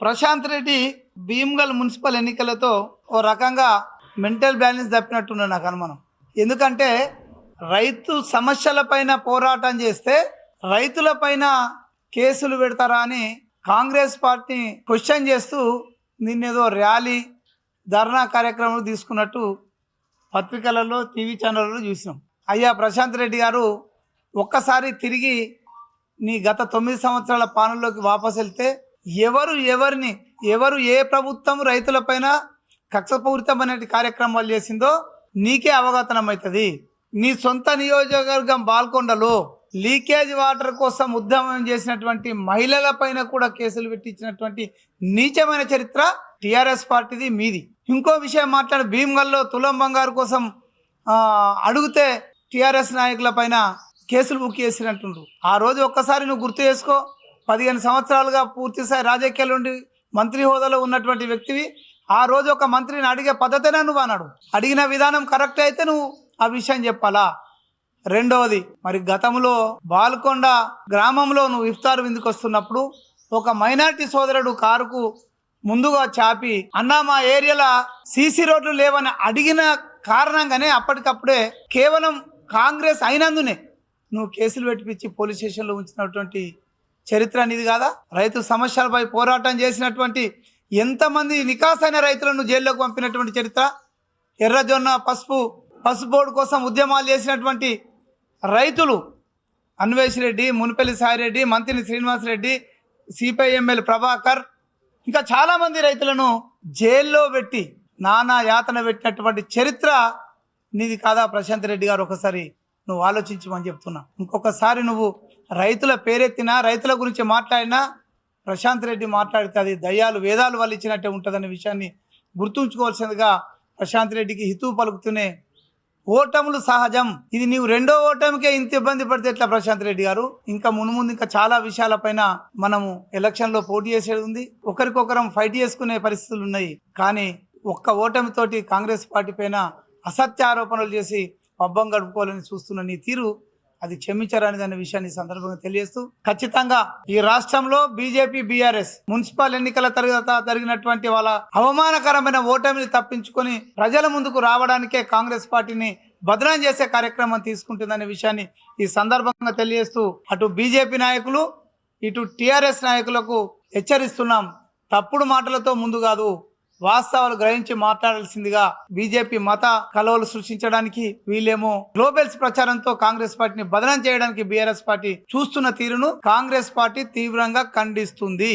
Prashanth Reddy Bheemgal municipal ఎన్నికలతో ఓ రకంగా mental balance తప్పినట్టున్న నాకు అనుమానం. ఎందుకంటే రైతు సమస్యలపైన పోరాటం చేస్తే రైతులపైన కేసులు పెడతారా అని కాంగ్రెస్ పార్టీ క్వశ్చన్ చేస్తూ నిన్నేదో ర్యాలీ ధర్నా కార్యక్రమం తీసుకున్నట్టు పత్రికలలో టీవీ ఛానళ్ళలో చూసినాం. అయ్యా ప్రశాంత్ రెడ్డి గారు, ఒక్కసారి తిరిగి నీ గత 9 సంవత్సరాల పాలనలోకి వాపసు వెళ్తే ఎవరు ఏ ప్రభుత్వం రైతులపైన కక్షపూరితమైన కార్యక్రమాలు చేసిందో నీకే అవగతనం అవుతుంది. నీ సొంత నియోజకవర్గం బాల్కొండలో లీకేజ్ వాటర్ కోసం ఉద్యమం చేసినటువంటి మహిళల పైన కూడా కేసులు పెట్టించినటువంటి నీచమైన చరిత్ర టీఆర్ఎస్ పార్టీది, మీది. ఇంకో విషయం మాట్లాడి, భీమ్గల్లో తులం బంగారు కోసం అడిగితే టీఆర్ఎస్ నాయకుల పైన కేసులు బుక్ చేసినట్టుండ్రు. ఆ రోజు ఒక్కసారి నువ్వు గుర్తు చేసుకో. 15 సంవత్సరాలుగా పూర్తిస్థాయి రాజకీయాల నుండి మంత్రి హోదాలో ఉన్నటువంటి వ్యక్తివి. ఆ రోజు ఒక మంత్రిని అడిగే పద్ధతినే నువ్వు అన్నాడు. అడిగిన విధానం కరెక్ట్ అయితే నువ్వు ఆ విషయం చెప్పాలా. రెండవది, మరి గతంలో బాల్కొండ గ్రామంలో నువ్వు ఇఫ్తార్ విందుకు వస్తున్నప్పుడు ఒక మైనార్టీ సోదరుడు కారుకు ముందుగా చాపి, అన్నా మా ఏరియాలో సీసీ రోడ్లు లేవని అడిగిన కారణంగానే అప్పటికప్పుడే కేవలం కాంగ్రెస్ అయినందునే నువ్వు కేసులు పెట్టిపించి పోలీస్ స్టేషన్లో ఉంచినటువంటి చరిత్ర అనేది కాదా? రైతు సమస్యలపై పోరాటం చేసినటువంటి ఎంతమంది నికాసైన రైతులను జైల్లోకి పంపినటువంటి చరిత్ర. ఎర్రజొన్న పసుపు బోర్డు కోసం ఉద్యమాలు చేసినటువంటి రైతులు అన్వేష్ రెడ్డి, మునిపల్లి సాయిరెడ్డి, మంత్రి శ్రీనివాసరెడ్డి, సిపిఐ ఎమ్మెల్యే ప్రభాకర్, ఇంకా చాలామంది రైతులను జైల్లో పెట్టి నానా యాతన పెట్టినటువంటి చరిత్ర నీది కాదా ప్రశాంత్ రెడ్డి గారు? ఒకసారి నువ్వు ఆలోచించమని చెప్తున్నా. ఇంకొకసారి నువ్వు రైతుల పేరెత్తినా, రైతుల గురించి మాట్లాడినా ప్రశాంత్ రెడ్డి మాట్లాడితే అది దయ్యాలు వేదాలు వాళ్ళు ఇచ్చినట్టే ఉంటుందనే విషయాన్ని గుర్తుంచుకోవాల్సిందిగా ప్రశాంత్ రెడ్డికి హితవు పలుకుతూనే, ఓటములు సహజం, ఇది నీవు రెండో ఓటమికే ఇంత ఇబ్బంది పడితే ఎట్లా ప్రశాంత్ రెడ్డి గారు? ఇంకా మున్ముందు ఇంకా చాలా విషయాలపైన మనము ఎలక్షన్లో పోటీ చేసేది ఉంది. ఒకరికొకరం ఫైట్ చేసుకునే పరిస్థితులు ఉన్నాయి. కానీ ఒక్క ఓటమితోటి కాంగ్రెస్ పార్టీ పైన అసత్య ఆరోపణలు చేసి పబ్బం గడుపుకోవాలని చూస్తున్న నీ తీరు అది క్షమించరానిది అనే విషయాన్ని సందర్భంగా తెలియజేస్తూ, ఖచ్చితంగా ఈ రాష్ట్రంలో బీజేపీ బీఆర్ఎస్ మున్సిపల్ ఎన్నికల తర్వాత జరిగినటువంటి వాళ్ళ అవమానకరమైన ఓటమిని తప్పించుకొని ప్రజల ముందుకు రావడానికే కాంగ్రెస్ పార్టీని బదనాం చేసే కార్యక్రమం తీసుకుంటుందనే విషయాన్ని ఈ సందర్భంగా తెలియజేస్తూ, అటు బీజేపీ నాయకులు ఇటు టీఆర్ఎస్ నాయకులకు హెచ్చరిస్తున్నాం. తప్పుడు మాటలతో ముందు కాదు, వాస్తవాలు గ్రహించి మాట్లాడాల్సిందిగా. బీజేపీ మత కలవలు సృష్టించడానికి, వీళ్ళేమో గ్లోబల్స్ ప్రచారంతో కాంగ్రెస్ పార్టీని బదనాం చేయడానికి బీఆర్ఎస్ పార్టీ చూస్తున్న తీరును కాంగ్రెస్ పార్టీ తీవ్రంగా ఖండిస్తుంది.